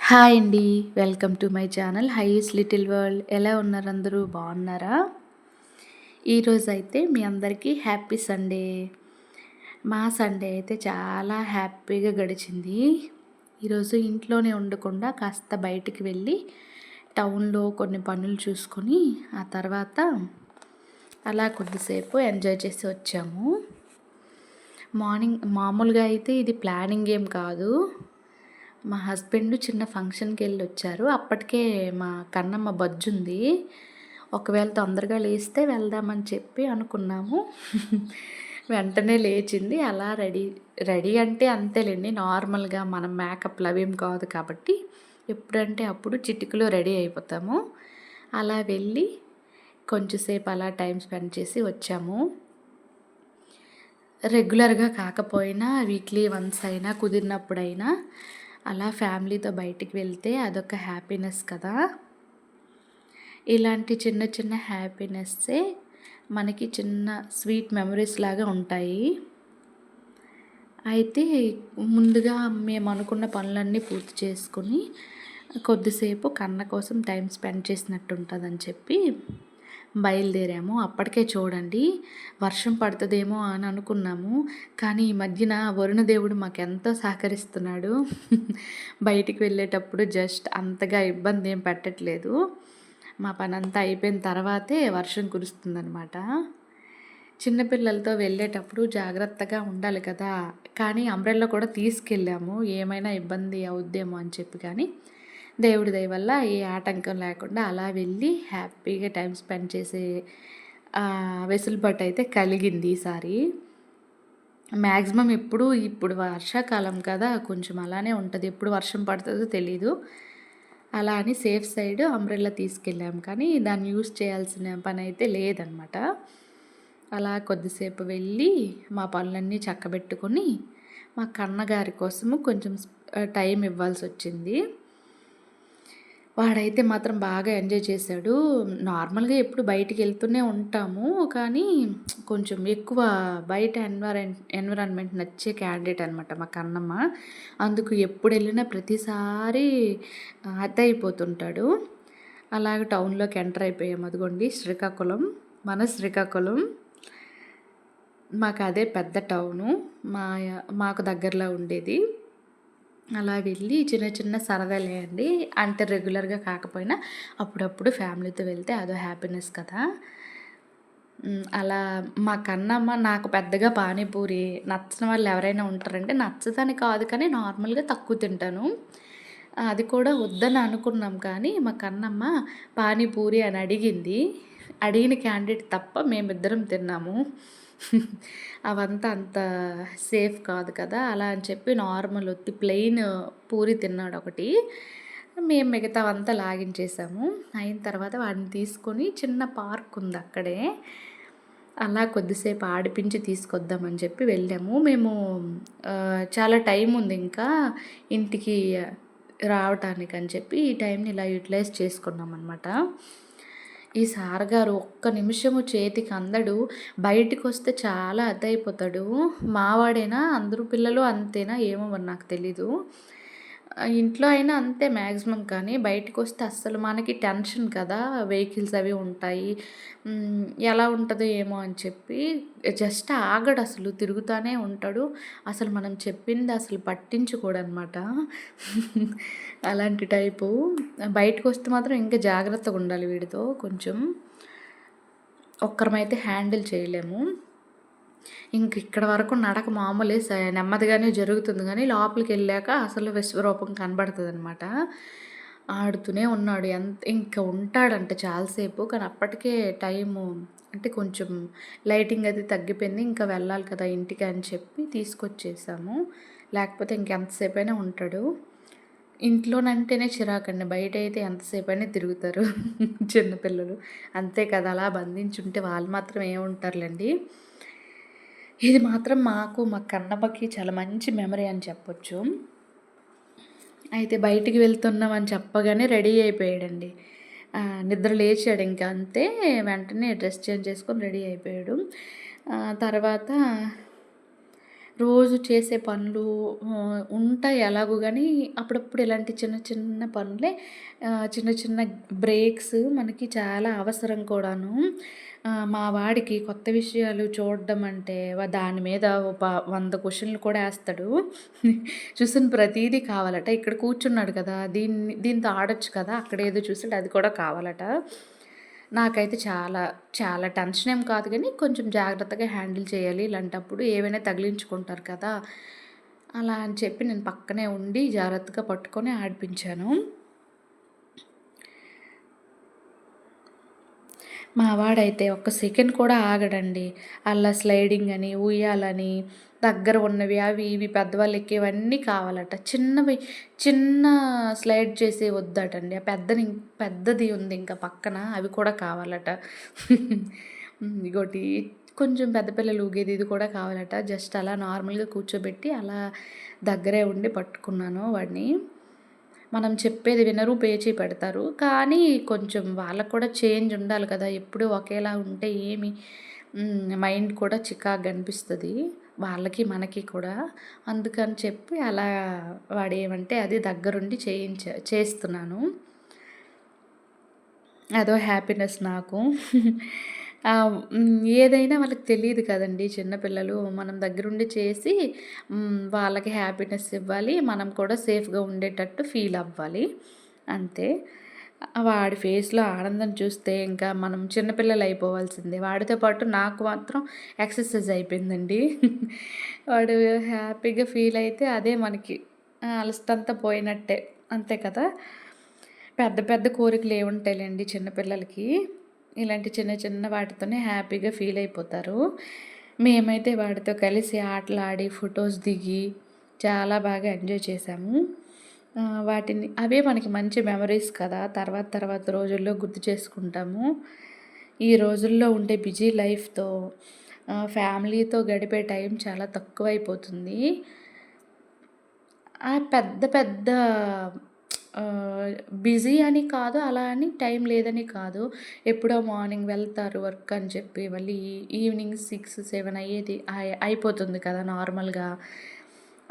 Hi అండి. Welcome to my channel హైస్ little world. ఎలా ఉన్నారు అందరూ? బాగున్నారా? ఈరోజైతే మీ అందరికీ హ్యాపీ సండే. మా సండే అయితే చాలా హ్యాపీగా గడిచింది. ఈరోజు ఇంట్లోనే ఉండకుండా కాస్త బయటికి వెళ్ళి టౌన్లో కొన్ని పనులు చూసుకొని ఆ తర్వాత అలా కొద్దిసేపు ఎంజాయ్ చేసి వచ్చాము. మార్నింగ్ మామూలుగా అయితే ఇది ప్లానింగ్ ఏం కాదు. మా హస్బెండ్ చిన్న ఫంక్షన్కి వెళ్ళి వచ్చారు. అప్పటికే మా కన్నమ్మ బజ్జుంది. ఒకవేళ తొందరగా లేస్తే వెళ్దామని చెప్పి అనుకున్నాము. వెంటనే లేచింది. అలా రెడీ రెడీ అంటే అంతేలేండి, నార్మల్గా మనం మేకప్లు అవేం కాదు కాబట్టి ఎప్పుడంటే అప్పుడు చిటికలో రెడీ అయిపోతాము. అలా వెళ్ళి కొంచెంసేపు అలా టైం స్పెండ్ చేసి వచ్చాము. రెగ్యులర్గా కాకపోయినా వీక్లీ వన్స్ అయినా కుదిరినప్పుడైనా అలా ఫ్యామిలీతో బయటికి వెళ్తే అదొక హ్యాపీనెస్ కదా. ఇలాంటి చిన్న చిన్న హ్యాపీనెస్సే మనకి చిన్న స్వీట్ మెమరీస్ లాగా ఉంటాయి. అయితే ముందుగా మేము అనుకున్న పనులన్నీ పూర్తి చేసుకొని కొద్దిసేపు కన్న కోసం టైం స్పెండ్ చేసినట్టు ఉంటుందని చెప్పి బయలుదేరాము. అప్పటికే చూడండి వర్షం పడుతుందేమో అని అనుకున్నాము. కానీ ఈ మధ్యన వరుణదేవుడు మాకెంతో సహకరిస్తున్నాడు. బయటికి వెళ్ళేటప్పుడు జస్ట్ అంతగా ఇబ్బంది ఏం పెట్టట్లేదు. మా పనంతా అయిపోయిన తర్వాతే వర్షం కురుస్తుందనమాట. చిన్నపిల్లలతో వెళ్ళేటప్పుడు జాగ్రత్తగా ఉండాలి కదా. కానీ అంబ్రెల్లా కూడా తీసుకెళ్ళాము, ఏమైనా ఇబ్బంది అవుద్దేమో అని చెప్పి. కానీ దేవుడి దయ వల్ల ఏ ఆటంకం లేకుండా అలా వెళ్ళి హ్యాపీగా టైం స్పెండ్ చేసే వెసులుబాటు అయితే కలిగింది ఈసారి. మ్యాక్సిమం ఇప్పుడు వర్షాకాలం కదా, కొంచెం అలానే ఉంటుంది, ఎప్పుడు వర్షం పడుతుందో తెలీదు. అలా అని సేఫ్ సైడ్ అంబ్రెల్లా తీసుకెళ్ళాము, కానీ దాన్ని యూస్ చేయాల్సిన పని అయితే లేదనమాట. అలా కొద్దిసేపు వెళ్ళి మా పనులన్నీ చక్కబెట్టుకొని మా కన్నగారి కోసము కొంచెం టైం ఇవ్వాల్సి వచ్చింది. వాడైతే మాత్రం బాగా ఎంజాయ్ చేశాడు. నార్మల్గా ఎప్పుడు బయటికి వెళ్తూనే ఉంటాము, కానీ కొంచెం ఎక్కువ బయట ఎన్విరాన్మెంట్ నచ్చే క్యాండిడేట్ అనమాట మా కన్నమ్మ. అందుకు ఎప్పుడు వెళ్ళినా ప్రతిసారి అయిపోతుంటాడు. అలాగే టౌన్లోకి ఎంటర్ అయిపోయాము. అదిగోండి శ్రీకాకుళం, మన శ్రీకాకుళం. మాకు అదే పెద్ద టౌను, మాకు దగ్గరలో ఉండేది. అలా వెళ్ళి చిన్న చిన్న సరదాలే అండి, అంటే రెగ్యులర్గా కాకపోయినా అప్పుడప్పుడు ఫ్యామిలీతో వెళ్తే అదో హ్యాపీనెస్ కదా. అలా మా కన్నమ్మ నాకు పెద్దగా పానీపూరి నచ్చని వాళ్ళు ఎవరైనా ఉంటారంటే, నచ్చదని కాదు కానీ నార్మల్గా తక్కువ తింటాను. అది కూడా వద్దని అనుకున్నాం, కానీ మా కన్నమ్మ పానీపూరి అని అడిగింది. అడిగిన క్యాండిడేట్ తప్ప మేమిద్దరం తిన్నాము. అవంతా అంత సేఫ్ కాదు కదా. అలా అని చెప్పి నార్మల్ ఒత్తి ప్లెయిన్ పూరి తిన్నాడు ఒకటి. మేము మిగతావంతా లాగించేసాము. అయిన తర్వాత వాడిని తీసుకొని చిన్న పార్క్ ఉంది అక్కడే, అలా కొద్దిసేపు ఆడిపించి తీసుకొద్దామని చెప్పి వెళ్ళాము. మేము చాలా టైం ఉంది ఇంకా ఇంటికి రావటానికి అని చెప్పి ఈ టైంని ఇలా యూటిలైజ్ చేసుకున్నాం అనమాట. ఈ సార్ గారు ఒక్క నిమిషము చేతికి అందడు. బయటికొస్తే చాలా అదైపోతాడు. మావాడేనా, అందరూ పిల్లలు అంతేనా ఏమో మరి నాకు తెలీదు. ఇంట్లో అయినా అంతే మ్యాక్సిమం, కానీ బయటికొస్తే అస్సలు మనకి టెన్షన్ కదా, వెహికల్స్ అవి ఉంటాయి. ఎలా ఉంటుందో ఏమో అని చెప్పి జస్ట్ ఆగడు, అసలు తిరుగుతానే ఉంటాడు. అసలు మనం చెప్పింది అసలు పట్టించుకోడనమాట. అలాంటి టైపు. బయటకొస్తే మాత్రం ఇంకా జాగ్రత్తగా ఉండాలి వీడితో. కొంచెం ఒక్కరమైతే హ్యాండిల్ చేయలేము. ఇక్కడ వరకు నడక మామూలే, నెమ్మదిగానే జరుగుతుంది, కానీ లోపలికి వెళ్ళాక అసలు విశ్వరూపం కనబడుతుందనమాట. ఆడుతూనే ఉన్నాడు, ఇంకా ఉంటాడంట చాలాసేపు. కానీ అప్పటికే టైము అంటే కొంచెం లైటింగ్ అది తగ్గిపోయింది, ఇంకా వెళ్ళాలి కదా ఇంటికి అని చెప్పి తీసుకొచ్చేసాము. లేకపోతే ఇంకెంతసేపు అయినా ఉంటాడు. ఇంట్లోనంటేనే చిరాకండి, బయట అయితే ఎంతసేపు అయినా తిరుగుతారు చిన్నపిల్లలు. అంతే కదా, అలా బంధించుంటే వాళ్ళు మాత్రం ఏముంటారులేండి. ఇది మాత్రం మాకు మా కన్నమ్మకి చాలా మంచి మెమరీ అని చెప్పొచ్చు. అయితే బయటికి వెళ్తున్నామని చెప్పగానే రెడీ అయిపోయాడండి. నిద్ర లేచాడు, ఇంకా అంతే వెంటనే డ్రెస్ చేంజ్ చేసుకొని రెడీ అయిపోయాడు. తర్వాత రోజు చేసే పనులు ఉంటాయి ఎలాగో గానీ, అప్పుడప్పుడు ఇలాంటి చిన్న చిన్న పనులే చిన్న చిన్న బ్రేక్స్ మనకి చాలా అవసరం కూడాను. మా వాడికి కొత్త విషయాలు చూడడం అంటే దాని మీద 100 క్వెషన్‌లు కూడా ఏస్తాడు. చూసిన ప్రతీదీ కావాలట. ఇక్కడ కూర్చున్నాడు కదా! దీంతో ఆడొచ్చు కదా! అక్కడేదో చూసాడు అది కూడా కావాలట. నాకైతే చాలా, చాలా టెన్షనేం కాదు గానీ, కొంచెం జాగ్రత్తగా హ్యాండిల్ చేయాలి. ఇలాంటప్పుడు ఏవైనా తగిలించుకుంటారు కదా! అలా అని చెప్పి నేను పక్కనే ఉండి జాగ్రత్తగా పట్టుకొని ఆడిపించాను. మా వాడైతే ఒక్క సెకండ్ కూడా ఆగడండి. అలా స్లైడింగ్ అని, ఉయ్యాలని, దగ్గర ఉన్నవి అవి ఇవి పెద్దవాళ్ళు ఎక్కేవన్నీ కావాలట. చిన్న స్లైడ్ చేసేవి వద్దటండి. ఆ పెద్దది ఉంది ఇంకా పక్కన అవి కూడా కావాలట. ఇంకోటి కొంచెం పెద్ద పిల్లలు ఊగేది ఇది కూడా కావాలట. జస్ట్ అలా నార్మల్‌గా కూర్చోబెట్టి అలా దగ్గరే ఉండి పట్టుకున్నాను వాడిని. మనం చెప్పేది వినరు, పేచీ పెడతారు. కానీ కొంచెం వాళ్ళకి కూడా చేంజ్ ఉండాలి కదా! ఎప్పుడూ ఒకేలా ఉంటే మైండ్ కూడా చికాకుగా అనిపిస్తది. వాళ్ళకి, మనకి కూడా. అందుకని చెప్పి అలా వాడేమంటే అది దగ్గరుండి చేస్తున్నాను. అదో హ్యాపీనెస్ నాకు. ఏదైనా వాళ్ళకి తెలీదు కదండీ చిన్న పిల్లలు. మనం దగ్గరుండి చేసి వాళ్ళకి హ్యాపీనెస్ ఇవ్వాలి. మనం కూడా సేఫ్‌గా ఉండేటట్టు ఫీల్ అవ్వాలి. అంతే. వాడి ఫేస్‌లో ఆనందం చూస్తే ఇంకా మనం చిన్న పిల్లలయిపోవాల్సిందే. వాడితో పాటు నాకు మాత్రం ఎక్సర్సైజ్ అయిపోయిందండి. వాడు హ్యాపీగా ఫీల్ అయితే అదే మనకి అలసటంతా పోయినట్టే. అంతే కదా! పెద్ద పెద్ద కోరికలు ఏముంటాయిలెండి చిన్న పిల్లలకి. ఇలాంటి చిన్న చిన్న వాటితోనే హ్యాపీగా ఫీల్ అయిపోతారు. మేమైతే వాడితో కలిసి ఆటలాడి, ఫోటోస్ దిగి చాలా బాగా ఎంజాయ్ చేశాము. అవే మనకి మంచి మెమరీస్ కదా! తర్వాత తర్వాత రోజుల్లో గుర్తు చేసుకుంటాము. ఈ రోజుల్లో ఉండే బిజీ లైఫ్‌తో ఫ్యామిలీతో గడిపే టైం చాలా తక్కువైపోతుంది. పెద్ద పెద్ద బిజీ అని కాదు, అలా అని టైం లేదని కాదు. ఎప్పుడో మార్నింగ్ వెళ్తారు వర్క్ అని చెప్పి, మళ్ళీ ఈవినింగ్ 6, 7 అయిపోతుంది కదా నార్మల్‌గా.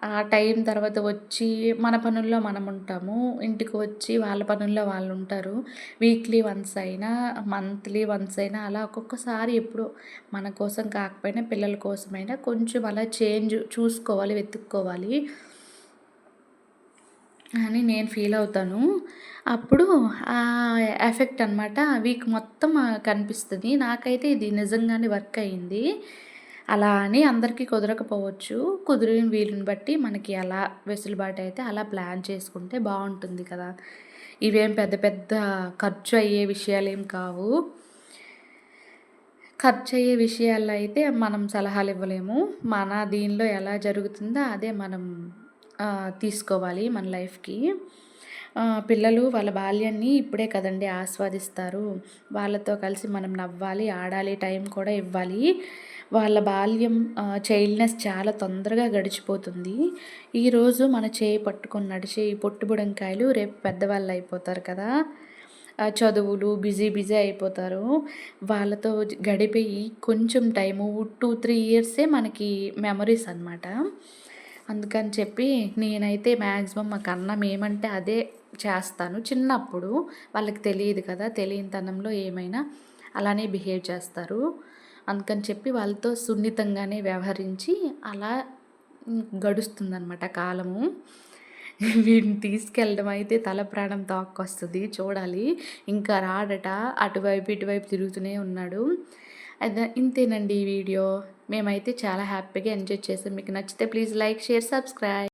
ఆ టైం తర్వాత వచ్చి మన పనుల్లో మనం ఉంటాము. ఇంటికి వచ్చి వాళ్ళ పనుల్లో వాళ్ళుంటారు. వీక్లీ వన్స్ అయినా, మంత్లీ వన్స్ అయినా అలా ఒక్కొక్కసారి ఎప్పుడో మన కోసం కాకపోయినా పిల్లల కోసమైనా కొంచెం అలా చేంజ్ చూసుకోవాలి, వెతుక్కోవాలి అని నేను ఫీల్ అవుతాను. అప్పుడు ఆ ఎఫెక్ట్ అనమాట వీక్ మొత్తం కనిపిస్తది. నాకైతే ఇది నిజంగానే వర్క్ అయింది. అలా అని అందరికీ కుదరకపోవచ్చు. కుదిరిన వీలుని బట్టి మనకి ఎలా వెసులుబాటు అయితే అలా ప్లాన్ చేసుకుంటే బావుంటుంది కదా! ఇవేం పెద్ద పెద్ద ఖర్చు అయ్యే విషయాలేం కావు. ఖర్చయ్యే విషయాల్లో అయితే మనం సలహాలివ్వలేము. మన దీనిలో ఎలా జరుగుతుందో అదే మనం తీసుకోవాలి మన లైఫ్‌కి. పిల్లలు వాళ్ళ బాల్యాన్ని ఇప్పుడే కదండీ ఆస్వాదిస్తారు. వాళ్ళతో కలిసి మనం నవ్వాలి, ఆడాలి, టైం కూడా ఇవ్వాలి. వాళ్ళ బాల్యం చైల్డ్‌నెస్ చాలా తొందరగా గడిచిపోతుంది. ఈరోజు మన చేయి పట్టుకొని నడిచే ఈ పొట్టు బుడంకాయలు రేపు పెద్దవాళ్ళయిపోతారు కదా! చదువులు బిజీ బిజీ అయిపోతారు. వాళ్ళతో గడిపే ఈ కొంచెం టైము 2, 3 ఇయర్సే మనకి మెమరీస్ అనమాట. అందుకని చెప్పి నేనైతే మ్యాక్సిమం మా కన్నా మేమంటే అదే చేస్తాను. చిన్నప్పుడు వాళ్ళకి తెలియదు కదా! తెలియనితనంలో ఏమైనా అలానే బిహేవ్ చేస్తారు. అందుకని చెప్పి వాళ్ళతో సున్నితంగానే వ్యవహరించి అలా గడుస్తుందనమాట కాలము. వీడిని తీసుకెళ్ళడం అయితే తల ప్రాణం తాక్కొస్తది చూడాలి. ఇంకా రాడట. అటువైపు, ఇటువైపు తిరుగుతూనే ఉన్నాడు. ఇంతేనండి ఈ వీడియో. మేమైతే చాలా హ్యాపీగా ఎంజాయ్ చేసాం. మీకు నచ్చితే ప్లీజ్ లైక్, షేర్, సబ్స్క్రైబ్.